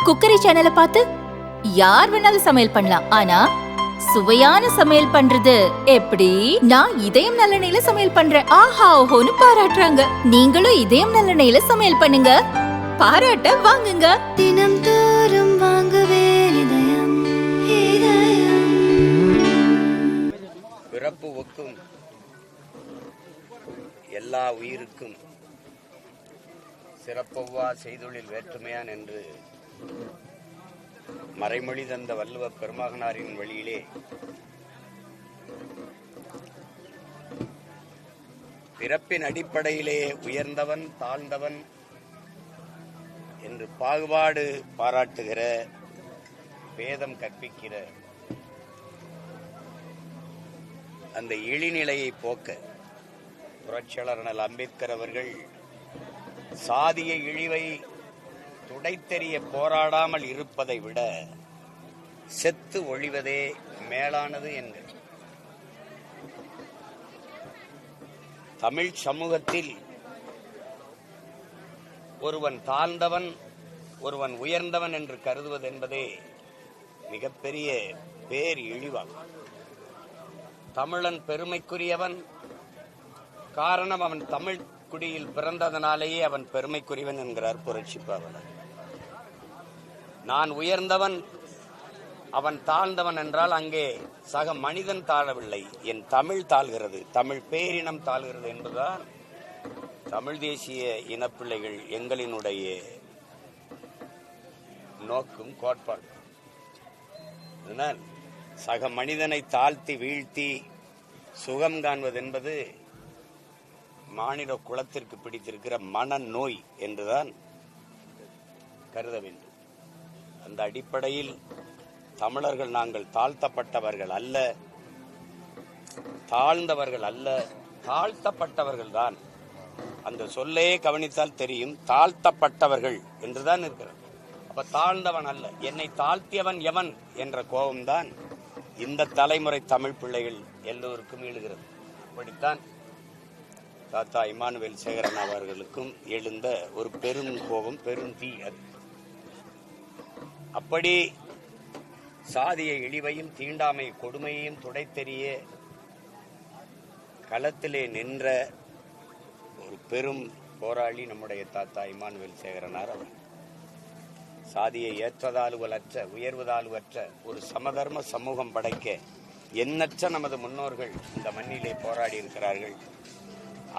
Cookery சேனலை பார்த்து யார் வேணாலும் சமையல் பண்ணலாம். ஆனா சுவையான சமையல் பண்றது எப்படி? நான் இதயம் நல்லெண்ணெயில சமையல் பண்றேன். ஆஹா ஓஹோன்னு பாராட்டுறாங்க. நீங்களும் இதயம் நல்லெண்ணெயில சமையல் பண்ணுங்க, பாராட்ட வாங்குங்க. தினம் தோறும் வாங்குவே இதயம் இதயம். பிறப்பு ஒக்கும் எல்லா உயிருக்கும் சிறப்பொவ்வா செய்தொழில் வேற்றுமையான் என்று மறைமொழி தந்த வள்ளுவ பெருமகனாரின் வழியிலே பிறப்பின் அடிப்படையிலே உயர்ந்தவன் தாழ்ந்தவன் என்று பாகுபாடு பாராட்டுகிற, பேதம் கற்பிக்கிற அந்த இழிநிலையை போக்க புரட்சியாளர் அண்ணல் அம்பேத்கர் அவர்கள் சாதிய இழிவை துடைத்தெறிய போராடாமல் இருப்பதை விட செத்து ஒழிவதே மேலானது என்று தமிழ் சமூகத்தில் ஒருவன் தாழ்ந்தவன் ஒருவன் உயர்ந்தவன் என்று கருதுவது என்பதே மிகப்பெரிய பேர் இழிவாகும். தமிழன் பெருமைக்குரியவன், காரணம் அவன் தமிழ் குடியில் பிறந்ததனாலேயே அவன் பெருமைக்குரியவன் என்கிறார் புரட்சி பாவலர். நான் உயர்ந்தவன் அவன் தாழ்ந்தவன் என்றால் அங்கே சக மனிதன் தாழவில்லை, என் தமிழ் தாழ்கிறது, தமிழ் பேரினம் தாழ்கிறது என்பதுதான் தமிழ் தேசிய இனப்பிள்ளைகள் எங்களினுடைய நோக்கும் கோட்பாடு. அதனால் சக மனிதனை தாழ்த்தி வீழ்த்தி சுகம் காண்பது என்பது மாநில குலத்திற்கு பிடித்திருக்கிற மனநோய் என்றுதான் கருத வேண்டும். அந்த அடிப்படையில் தமிழர்கள் நாங்கள் தாழ்த்தப்பட்டவர்கள் அல்ல, தாழ்ந்தவர்கள் அல்ல, தாழ்த்தப்பட்டவர்கள் தான். அந்த சொல்லே கவனித்தால் தெரியும், தாழ்த்தப்பட்டவர்கள் என்றுதான் இருக்கிறது. அப்ப தாழ்ந்தவன் அல்ல, என்னை தாழ்த்தியவன் எவன் என்ற கோபம்தான் இந்த தலைமுறை தமிழ் பிள்ளைகள் எல்லோருக்கும் எழுகிறது. அப்படித்தான் தாத்தா இமானுவேல் சேகரன் அவர்களுக்கும் எழுந்த ஒரு பெரும் கோபம், பெரும் தீ அது. அப்படி சாதிய இழிவையும் தீண்டாமை கொடுமையையும் துடைத்தெறிய களத்திலே நின்ற ஒரு பெரும் போராளி நம்முடைய தாத்தா இமானுவேல் சேகரனார் அவர். சாதியை ஏற்றதாலுவலற்ற உயர்வதாலுவற்ற ஒரு சமதர்ம சமூகம் படைக்க எண்ணற்ற நமது முன்னோர்கள் இந்த மண்ணிலே போராடி இருக்கிறார்கள்.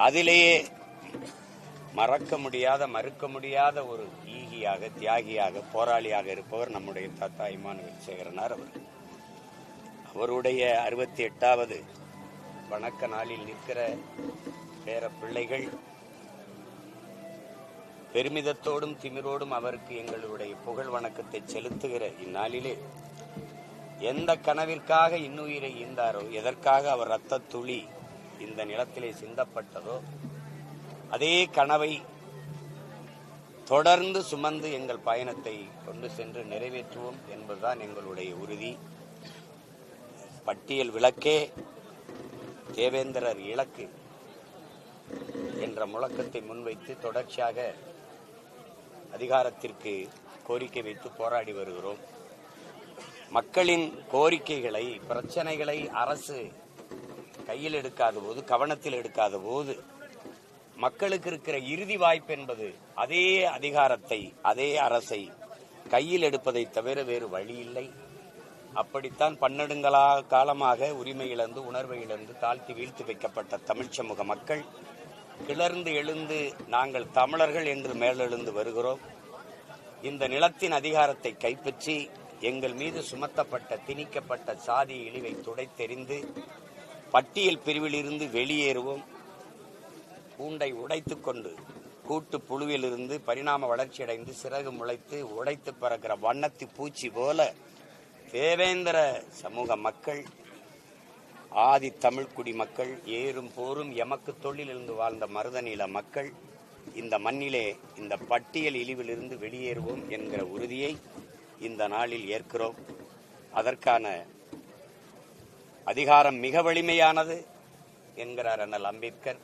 அதிலேயே மறக்க முடியாத மறுக்க முடியாத ஒரு ஈகியாக, தியாகியாக, போராளியாக இருப்பவர் நம்முடைய தாத்தா இமானுவேல் சேகரனார் அவர். அவருடைய 68வது வணக்க நாளில் நிற்கிற பேர பிள்ளைகள் பெருமிதத்தோடும் திமிரோடும் அவருக்கு எங்களுடைய புகழ் வணக்கத்தை செலுத்துகிற இந்நாளிலே எந்த கனவிற்காக இன்னுயிரை ஈந்தாரோ, எதற்காக அவர் இரத்த துளி இந்த நிலத்திலே சிந்தப்பட்டதோ, அதே கனவை தொடர்ந்து சுமந்து எங்கள் பயணத்தை கொண்டு சென்று நிறைவேற்றுவோம் என்பதுதான் எங்களுடைய உறுதி. பட்டியல் விளக்கே தேவேந்திரர் இலக்கு என்ற முழக்கத்தை முன்வைத்து தொடர்ச்சியாக அதிகாரத்திற்கு கோரிக்கை வைத்து போராடி வருகிறோம். மக்களின் கோரிக்கைகளை, பிரச்சனைகளை அரசு கையில் எடுக்காத போது, கவனத்தில் எடுக்காத போது, மக்களுக்கு இருக்கிற இறுதி வாய்ப்பு என்பது அதே அதிகாரத்தை, அதே அரசை கையில் எடுப்பதை தவிர வேறு வழி இல்லை. அப்படித்தான் பன்னெடுங்களா காலமாக உரிமை இழந்து, உணர்வை இழந்து, தாழ்த்தி வீழ்த்தி வைக்கப்பட்ட தமிழ் சமூக மக்கள் கிளர்ந்து எழுந்து நாங்கள் தமிழர்கள் என்று மேலெழுந்து வருகிறோம். இந்த நிலத்தின் அதிகாரத்தை கைப்பற்றி எங்கள் மீது சுமத்தப்பட்ட, திணிக்கப்பட்ட சாதி இழிவை துடைத்தெறிந்து பட்டியல் பிரிவில் இருந்து வெளியேறுவோம். கூண்டை உடைத்துக் கொண்டு கூட்டு புழுவிலிருந்து பரிணாம வளர்ச்சியடைந்து சிறகு முளைத்து உடைத்து பறக்கிற வண்ணத்தி பூச்சி போல தேவேந்திர சமூக மக்கள், ஆதி தமிழ்குடி மக்கள், ஏறும் போரும் எமக்கு தொழிலிருந்து வாழ்ந்த மருதநீள மக்கள் இந்த மண்ணிலே இந்த பட்டியல் இழிவிலிருந்து வெளியேறுவோம் என்கிற உறுதியை இந்த நாளில் ஏற்கிறோம். அதற்கான அதிகாரம் மிக வலிமையானது என்கிறார் அண்ணல் அம்பேத்கர்.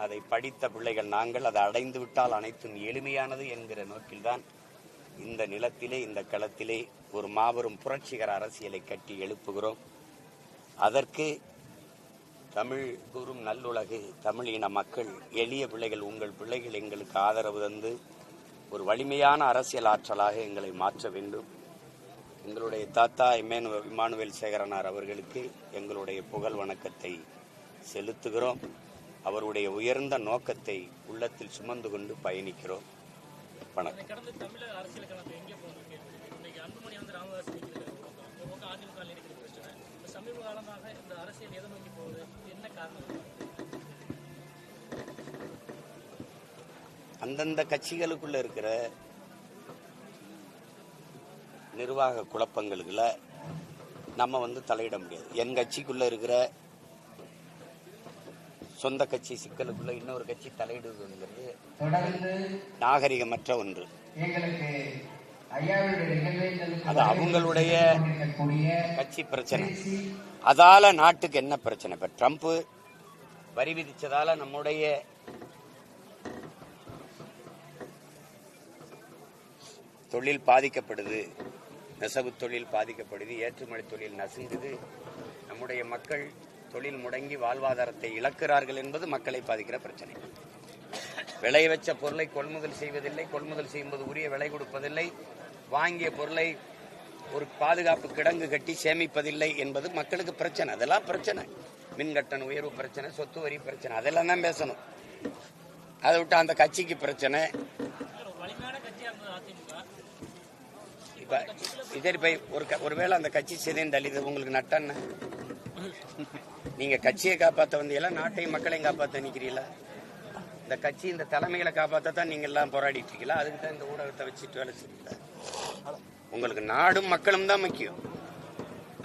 அதை படித்த பிள்ளைகள் நாங்கள், அதை அடைந்து விட்டால் அனைத்தும் எளிமையானது என்கிற நோக்கில்தான் இந்த நிலத்திலே, இந்த களத்திலே ஒரு மாபெரும் புரட்சிகர அரசியலை கட்டி எழுப்புகிறோம். அதற்கு தமிழ் கூறும் நல்லுலகு, தமிழ் இன மக்கள், எளிய பிள்ளைகள், உங்கள் பிள்ளைகள் எங்களுக்கு ஆதரவு தந்து ஒரு வலிமையான அரசியல் ஆற்றலாக எங்களை மாற்ற வேண்டும். எங்களுடைய தாத்தா இமானுவேல் சேகரனார் அவர்களுக்கு எங்களுடைய புகழ் வணக்கத்தை செலுத்துகிறோம். அவருடைய உயர்ந்த நோக்கத்தை உள்ளத்தில் சுமந்து கொண்டு பயணிக்கிறோம். வணக்கம். அந்தந்த கட்சிகளுக்குள்ள இருக்கிற நிர்வாக குழப்பங்களுக்குள்ள நம்ம தலையிட முடியாது. என் கட்சிக்குள்ள இருக்கிற சொந்த கட்சி சிக்கலுக்குள்ள இன்னொரு கட்சி தலையிடுவதுங்கிறது நாகரிகமற்ற ஒன்று. அது அவங்களுடைய கட்சி பிரச்சனை. அதால நாட்டுக்கு என்ன பிரச்சனை? இப்ப ட்ரம்ப் வரி விதிச்சதால நம்முடைய தொழில் பாதிக்கப்படுது, நெசவு தொழில் பாதிக்கப்படுது, ஏற்றுமதி தொழில் நசுங்குது, நம்முடைய மக்கள் தொழில் முடங்கி வாழ்வாதாரத்தை இழக்கிறார்கள் என்பது மக்களை பாதிக்கிற பிரச்சனை. விளைய வச்ச பொருளை கொள்முதல் செய்வதில்லை, கொள்முதல் செய்யும்போது உரிய விலை கொடுப்பதில்லை, வாங்கிய பொருளை ஒரு பாதுகாப்பு கிடங்கு கட்டி சேமிப்பதில்லை என்பது மக்களுக்கு பிரச்சனை. அதெல்லாம் பிரச்சனை. மின்கட்டண உயர்வு பிரச்சனை, சொத்து வரி பிரச்சனை, அதெல்லாம் தான் பேசணும். அதை விட்டு அந்த கட்சிக்கு பிரச்சனை. இப்ப ஒருவேளை அந்த கட்சி சிதைந்தழிது உங்களுக்கு நட்டன்னு நீங்க கட்சியை காப்பாற்ற வந்தீங்களா, நாட்டையும் மக்களையும் காப்பாற்ற நிக்கிறீங்களா? இந்த கட்சி இந்த தலைமைகளை காப்பாற்றத்தான் நீங்க எல்லாம் போராடிட்டு இருக்கீங்களா? அதுக்கு தான் இந்த ஊடகத்தை வச்சுட்டு வேலை செய்யல. உங்களுக்கு நாடும் மக்களும் தான் முக்கியம்.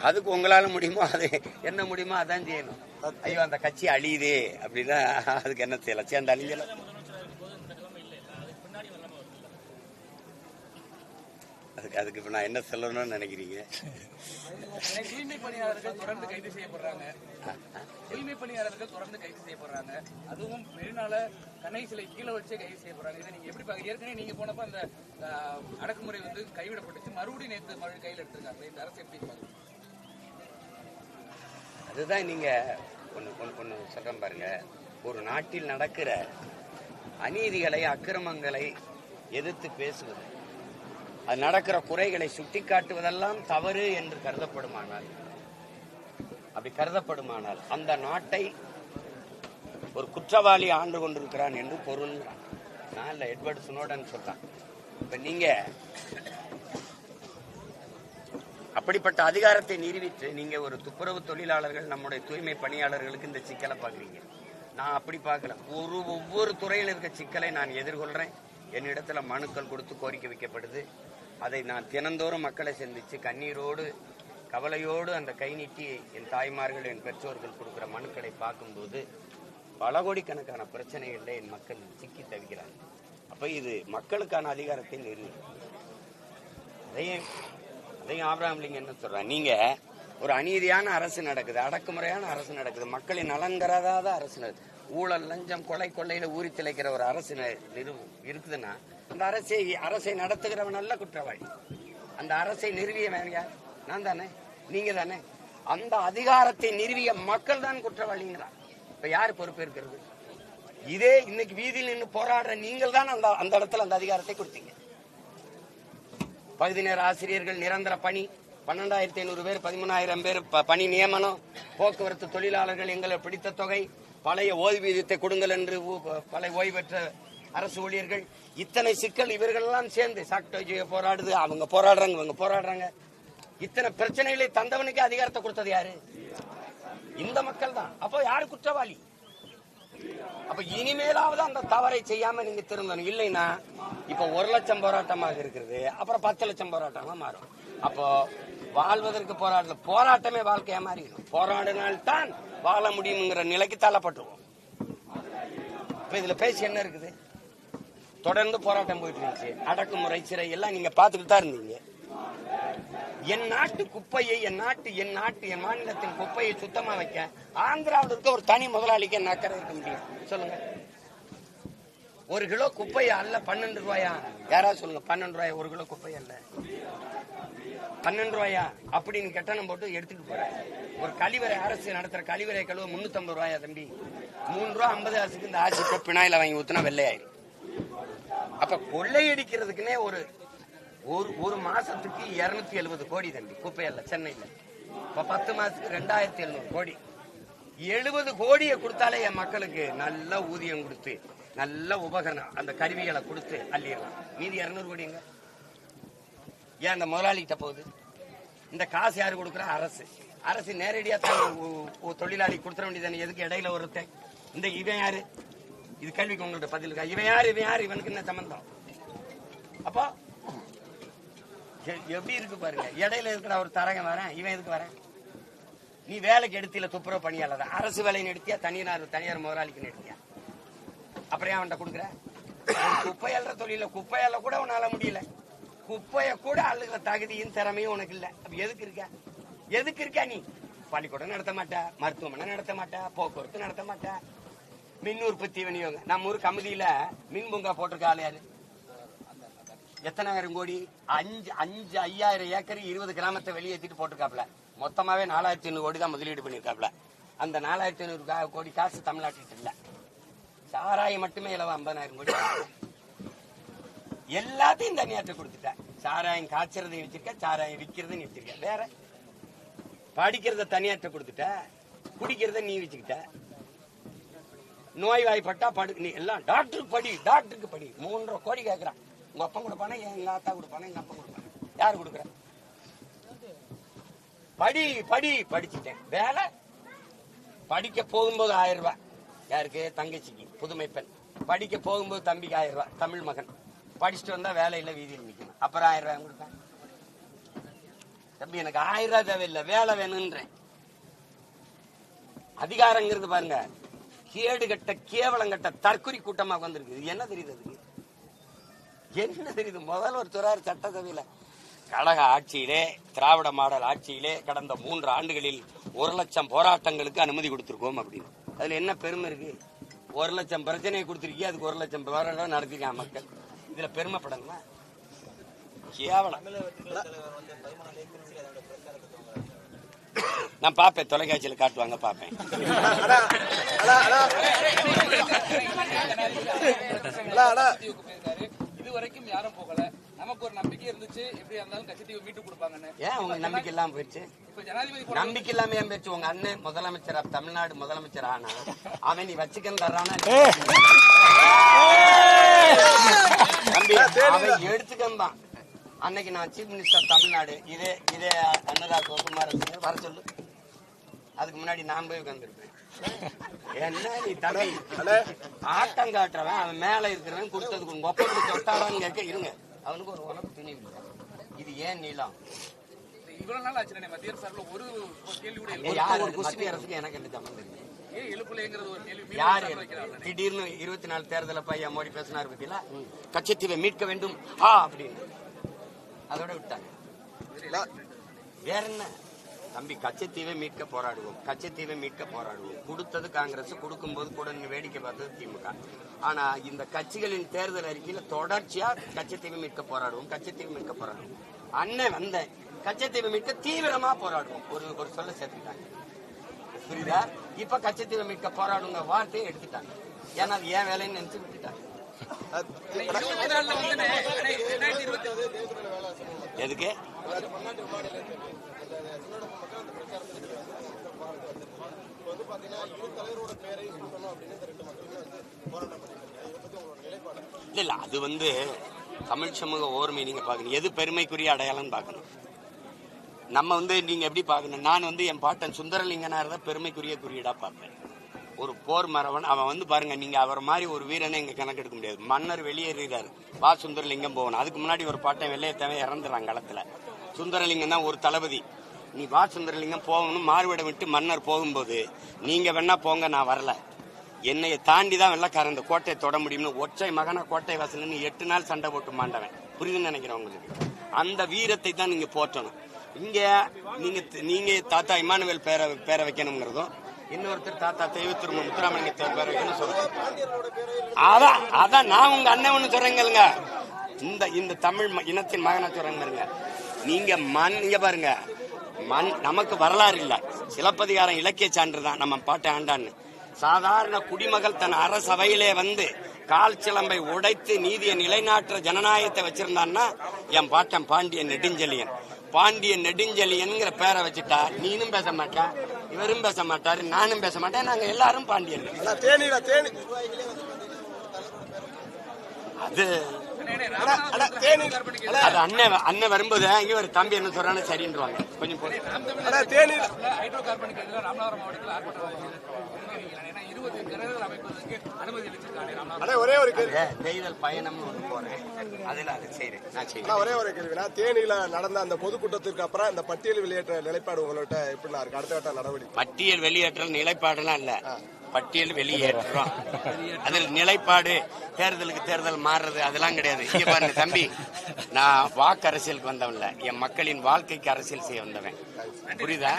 அதுக்கு உங்களால முடியுமோ, அது என்ன முடியுமோ அதான் செய்யணும். ஐயோ அந்த கட்சி அழியுதே அப்படின்னா அதுக்கு என்ன செய்யலாம்? சேர்ந்து அழிஞ்சல. அதுக்கு இப்ப நான் என்ன சொல்லணும்னு நினைக்கிறீங்க? தூய்மை பணியாளர்கள் தொடர்ந்து கைது செய்யப்படுறாங்க. தூய்மை பணியாளர்கள் தொடர்ந்து கைது செய்யப்படுறாங்க. அதுவும் மெரினால கண்ணை சிலை கீழே வச்சே கைது செய்யப்படுறாங்க. இதை நீங்க எப்படி பாக்க? ஏற்கனவே நீங்க போனப்ப அந்த அடக்குமுறை கைவிடப்பட்டுச்சு, மறுபடியும் நேற்று மறுபடியும் கையில் எடுத்திருக்காங்க. இந்த அரசு எப்படி பாருங்க? அதுதான் நீங்க ஒன்னு சொல்றேன் பாருங்க. ஒரு நாட்டில் நடக்கிற அநீதிகளை, அக்கிரமங்களை எதிர்த்து பேசுவது, அது நடக்கிற குறைகளை சுட்டிக்காட்டுவதெல்லாம் தவறு என்று கருதப்படுமானால், அப்படி கருதப்படுமானால் அந்த நாட்டை ஒரு குற்றவாளி ஆண்டு கொண்டிருக்கிறான் என்று பொருள். நான் இல்ல, எட்வர்ட் ஸ்னோடன் சொல்றான். இப்ப நீங்க அப்படிப்பட்ட அதிகாரத்தை நிரூபித்து நீங்க ஒரு துப்புரவு தொழிலாளர்கள், நம்முடைய தூய்மை பணியாளர்களுக்கு இந்த சிக்கலை பாக்குறீங்க. நான் அப்படி பார்க்கல. ஒவ்வொரு துறையில் இருக்க சிக்கலை நான் எதிர்கொள்றேன். என்னிடத்துல மனுக்கள் கொடுத்து கோரிக்கை வைக்கப்படுது. அதை நான் தினந்தோறும் மக்களை சந்திச்சு கண்ணீரோடு கவலையோடு அந்த கை நீட்டி என் தாய்மார்கள், என் பெற்றோர்கள் கொடுக்கிற மனுக்களை பார்க்கும்போது பல கோடிக்கணக்கான பிரச்சனைகள்ல என் மக்கள் சிக்கி தவிக்கிறாங்க. அப்ப இது மக்களுக்கான அதிகாரத்தை நிர்ணயிக்கும். அதையும் ஆபிரகாம் லிங்கன் என்ன சொல்றாங்க? நீங்க ஒரு அநீதியான அரசு நடக்குது, அடக்குமுறையான அரசு நடக்குது, மக்களின் நலன் கராத அரசு நடக்குது, ஊழல், லஞ்சம், கொலை, கொள்ளையில ஊறி திளைக்கிற ஒரு அரசு இருக்குதுன்னா அந்த அரசை நடத்துகிறவன் நல்ல குற்றவாளி. அந்த அரசை நிறுவியவன் யார்? நான் தானே, நீங்க தானே. அந்த அதிகாரத்தை நிறுவிய மக்கள் தான் குற்றவாளிங்கிறான். இப்ப யாரு பொறுப்பு இருக்கிறது? இதே இன்னைக்கு வீதியில் நின்று போராடுற நீங்கள் தான் அந்த இடத்துல அந்த அதிகாரத்தை கொடுத்தீங்க. பகுதி நேர ஆசிரியர்கள் நிரந்தர பணி, 12,500 பேர், 13,000 பேர் பணி நியமனம், போக்குவரத்து தொழிலாளர்கள் எங்களை பிடித்த தொகை, பழைய ஓய்வூதியத்தை கொடுங்கள் என்று பழைய ஓய்வு பெற்ற அரசு ஊழியர்கள், இத்தனை சிக்கல் இவர்கள் எல்லாம் சேர்ந்து சாக்டோஜியை போராடுது, அவங்க போராடுறாங்க, இவங்க போராடுறாங்க. இத்தனை பிரச்சனைகளை தந்தவனுக்கு அதிகாரத்தை கொடுத்தது யாரு? இந்த மக்கள் தான். அப்போ யாரு குற்றவாளி? அப்ப இனிமேலாவது அந்த தவறை செய்யாம நீங்க திருந்தணும். இல்லைன்னா இப்ப 1 லட்சம் போராட்டமாக இருக்கிறது, அப்புறம் 10 லட்சம் போராட்டமா மாறும். அப்போ வாழ்வதற்கு போராட்டமே வாழ்க்கையா மாறிடும். போராடினால்தான் வாழ முடியுங்கிற நிலைக்கு தள்ளப்பட்டுருவோம். இப்ப இதுல பேசி என்ன இருக்குது? தொடர்ந்து போராட்டம் போயிட்டு இருந்துச்சு, அடக்குமுறை, சிறை எல்லாம் நீங்க பாத்துக்கிட்டு தான் இருந்தீங்க. என் நாட்டு குப்பையை, என் மாநிலத்தின் குப்பையை சுத்தமா வைக்க ஆந்திராவில் இருக்க ஒரு தனி முதலாளிக்கு என்ன அக்கறை இருக்க முடியும்? சொல்லுங்க. ஒரு கிலோ குப்பையை அல்ல 12 ரூபாயா? யாராவது சொல்லுங்க, 12 ரூபாயா ஒரு கிலோ குப்பை அல்ல? 12 ரூபாயா அப்படின்னு கட்டணம் போட்டு எடுத்துட்டு போற. ஒரு கழிவறை, அரசு நடத்துற கழிவறை கழுவ 350 ரூபாயா தம்பி? 3 ரூபா 50 காசுக்கு இந்த ஆசிட்ட பினாயில வாங்கி ஊத்துனா வெள்ளையாயிரும். அப்ப கொள்ளையடிக்கிறதுக்குன்னே ஒரு மாசத்துக்கு 270 கோடி தம்பி குப்பையல்ல சென்னையில. இப்ப 10 மாசத்துக்கு 2700 கோடி. 70 கோடியை கொடுத்தாலே என் மக்களுக்கு நல்ல ஊதியம் கொடுத்து நல்ல உபகரணம் அந்த கருவிகளை கொடுத்து அள்ளிடலாம். மீதி 200 கோடிங்க ஏன் அந்த முதலாளிகிட்ட போகுது? இந்த காசு யாரு கொடுக்குறா? அரசு நேரடியா தொழிலாளி கொடுத்துட வேண்டியதானே. எதுக்கு இடையில ஒருத்தன்? இந்த இவன் யாரு? இது கேள்விக்கு உங்கள்கிட்ட பதில் இருக்கா? இவன் யாரு இவனுக்கு என்ன சம்பந்தம்? அப்போ எப்படி இருக்கு பாருங்க. இடையில இருக்கிற ஒரு தரகன் வரேன், இவன் எதுக்கு வரேன்? நீ வேலைக்கு எடுத்தில துப்புரவு பணியாளர் அரசு வேலைன்னு எடுத்தியா, தனியார் முதலாளிக்கு எடுத்தியா? அப்புறம் அவன்கிட்ட கொடுக்குற குப்பை அல்ற தொழில குப்பையால கூட உன்னால முடியல. குப்பைய கூட அள்ளுகிற தகுதியும் திறமையும் உனக்கு இல்ல. அப்ப எதுக்கு இருக்கா நீ? பள்ளிக்கூடம் நடத்த மாட்டா, மருத்துவமனை நடத்த மாட்டா, போக்குவரத்து நடத்த மாட்டா, மின் உற்பத்தி விநியோகம். நம்ம ஊர் கமிதியில மின் பூங்கா போட்டிருக்க ஆளு யாரு? எத்தனை ஆயிரம் கோடி? 5000 ஏக்கர் 20 கிராமத்தை வெளியேற்றிட்டு போட்டிருக்காப்ல. மொத்தமாவே 4500 கோடி தான் முதலீடு பண்ணிருக்காப்ல. அந்த 4500 கோடி காசு தமிழ்நாட்டில் இல்ல. சாராயம் மட்டுமே இலவ 50000 கோடி. எல்லாத்தையும் தனியாற்ற கொடுத்துட்ட. சாராயம் காய்ச்சறதையும் வச்சிருக்க, சாராயம் விற்கிறதையும் வச்சிருக்க. வேற படிக்கிறத தனியாற்ற கொடுத்துட்ட, குடிக்கிறத நீ வச்சுக்கிட்ட. நோய் வாய்ப்பட்டா நீ எல்லாம் டாக்டருக்கு படி 3.5 கோடி கேட்கறான். உங்க அப்பா கொடுப்பானா, எங்க ஆத்தா கொடுப்பானா, எங்க அப்பா கொடுப்பானா? யாரு கொடுக்குற? படிச்சுட்டேன். வேலை படிக்க போகும்போது 1000 ரூபாய். யாருக்கு? தங்கச்சிக்கு, புதுமை பெண். படிக்க போகும்போது தம்பிக்கு 1000 ரூபாய். தமிழ் மகன் படிச்சுட்டு வந்தா வேலையில வீதியில் நிக்கணும். அப்புறம் 1000 ரூபாய் கொடுப்பேன். தம்பி எனக்கு 1000 ரூபாய் தேவையில்லை, வேலை வேணும்ன்றேன். அதிகாரங்கிறது பாருங்க, கேடுகட்ட கேவலங்கட்ட தற்குறி கூட்டமாக வந்திருக்கு. இது என்ன தெரியுது? அதுக்கு என்ன தெரியுது? முதல்ல ஒரு துறார் சட்டசபையில கழக ஆட்சியிலே, திராவிட மாடல் ஆட்சியிலே கடந்த 3 ஆண்டுகளில் 1,00,000 போராட்டங்களுக்கு அனுமதி கொடுத்திருக்கோம் அப்படின்னு. அதுல என்ன பெருமை இருக்கு? 1,00,000 பிரச்சனையை கொடுத்திருக்கீங்க, அதுக்கு 1,00,000 போராட்டம் நடத்திருக்காங்க மக்கள். இதுல பெருமைப்படணுமா? கேவலம். நான் பாப்பேன், தொலைக்காட்சியில காட்டுவாங்க, பாப்பேன். இதுவரைக்கும் யாரும் போகல. நமக்கு ஒரு நம்பிக்கை இருந்துச்சு, எப்படி இருந்தாலும் கட்சித்தீவு மீட்டு கொடுப்பாங்கன்னு. ஏன் உங்க நம்பிக்கை இல்லாம போயிடுச்சு? நம்பிக்கை இல்லாம ஏன் போயிடுச்சு? உங்க அண்ணன் முதலமைச்சர், தமிழ்நாடு முதலமைச்சர் ஆனா அவன் நீ வச்சுக்கன்னு தர்றானா? தம்பி அவன் எடுத்துக்கன் தான். அன்னைக்கு நான் சீஃப் மினிஸ்டர் தமிழ்நாடு, இதே அனுராக் குமார் வர சொல்லு. அதுக்கு முன்னாடி நான் போய் உட்கார்ந்துருப்பேன். என்ன நீ தம்பி ஆட்டம் காட்டுறவன், அவன் மேல இருக்கிறவன் கொடுத்ததுக்கு உங்க ஒப்பந்தம் தொட்டாடான்னு கேட்க இருங்க. அவனுக்கு ஒரு உனக்கு துணி. இது ஏன் நீளம்? இவ்வளவு நாள் ஆச்சு மத்திய அரசு ஒரு கேள்வி கூட மத்திய அரசுக்கு எனக்கு என்ன சம்பந்தம் இருக்கு? யாரு திடீர்னு 24 தேர்தல பையன் மோடி பேசினார் பத்தியில, கச்சத்தீவை மீட்க வேண்டும் அப்படின்னு அதோட விட்டாங்க. வேற என்ன தம்பி? கச்சத்தீவை மீட்க போராடுவோம். கொடுத்தது காங்கிரஸ், கொடுக்கும் போது கூட வேடிக்கை பார்த்தது திமுக. ஆனா இந்த கட்சிகளின் தேர்தல் அறிக்கையில தொடர்ச்சியா கச்சத்தீவை மீட்க போராடுவோம். அண்ணன் வந்த கச்சத்தீவை மீட்க தீவிரமா போராடுவோம் ஒரு சொல்ல சேர்த்துட்டாங்க. புரியுதா? இப்ப கச்சத்தீவை மீட்க போராடுங்க வார்த்தையை எடுத்துட்டாங்க. ஏன்னா அது ஏன் வேலைன்னு நினைச்சு விட்டுட்டாங்க. எதுக்கு? இல்ல அது தமிழ் சமூக ஓர்மை நீங்க பாக்கணும். எது பெருமைக்குரிய அடையாளம் பாக்கணும். நம்ம நீங்க எப்படி பாக்கணும்? நான் என் பாட்டன் சுந்தரலிங்கனார் தான் பெருமைக்குரிய குறியீடா பார்ப்பேன். ஒரு போர் மரவன் அவன் பாருங்க, நீங்க அவர் மாதிரி ஒரு வீரனை இங்க கணக்கெடுக்க முடியாது. மன்னர் வெளியேறாரு, வா சுந்தரலிங்கம் போகணும். அதுக்கு முன்னாடி ஒரு பாட்டன் வெள்ளையத்தேவன் இறந்துறாங்க களத்துல. சுந்தரலிங்கம் தான் ஒரு தளபதி. நீ வா சுந்தரலிங்கம் போகணும். மாறுவிடம் விட்டு மன்னர் போகும்போது நீங்க வேணா போங்க, நான் வரல, என்னைய தாண்டி தான் வெள்ளக்காரன் இந்த கோட்டையை தொட முடியும்னு ஒற்றை மகன கோட்டை வாசல் 8 நாள் சண்டை போட்டு மாண்டவன். புரியுதுன்னு நினைக்கிறேன் உங்களுக்கு. அந்த வீரத்தை தான் நீங்க போற்றணும். இங்க நீங்க தாத்தா இமானுவேல் பேரை வைக்கணுங்கிறதும், இன்னொருத்தர் தாத்தா தெய்வத்திரு முத்துராமலிங்க பேர் என்ன சொல்றேன். அதான் நான் உங்க அண்ணன் ஒண்ணு சொல்றேங்க. இந்த தமிழ் இனத்தின் மகனை சொல்றேங்க. நீங்க இங்க பாருங்க, நமக்கு வரலாறு இல்ல, சிலப்பதிகாரம் இலக்கிய சான்று தான் நம்ம பாட்டை ஆண்டான்னு. சாதாரண குடிமகள் தன் அரசவையிலே வந்து கால் சிலம்பை உடைத்து நீதியை நிலைநாட்டுற ஜனநாயகத்தை வச்சிருந்தான்னா என் பாட்டன் பாண்டியன் நெடுஞ்செழியன். பாண்டியன் நெடுஞ்செழியன்ங்கிற பேரை வச்சுட்டா நீனும் பேச மாட்டா, இவரும் பேச மாட்டாரு, நானும் பேச மாட்டேன், நாங்க எல்லாரும் பாண்டியன். அது அண்ணன் வரும்போது இங்க ஒரு தம்பி என்ன சொல்றான்னு சரின்றாங்க. கொஞ்சம் ஒரே ஒரு தேர்தல் பயணம் போறேன், அதுல அது செய்யறேன். ஒரே ஒரு கேள்வினா, தேனியில நடந்த அந்த பொதுக்கூட்டத்திற்கு அப்புறம் இந்த பட்டியல் வெளியேற்ற நிலைப்பாடு உங்கள்கிட்ட எப்படி இருக்கு? அடுத்த கட்ட நடவடிக்கை பட்டியல் வெளியேற்ற நிலைப்பாடுலாம் இல்ல, பட்டியல் வெளியேற்றோம். அதில் நிலைப்பாடு தேர்தலுக்கு தேர்தல் மாறுறது அதெல்லாம் கிடையாது. இங்க பாருங்க தம்பி, நான் வாக்கு அரசியலுக்கு வந்தவன்ல, என் மக்களின் வாழ்க்கைக்கு அரசியல் செய்ய வந்தவன். புரியுதா?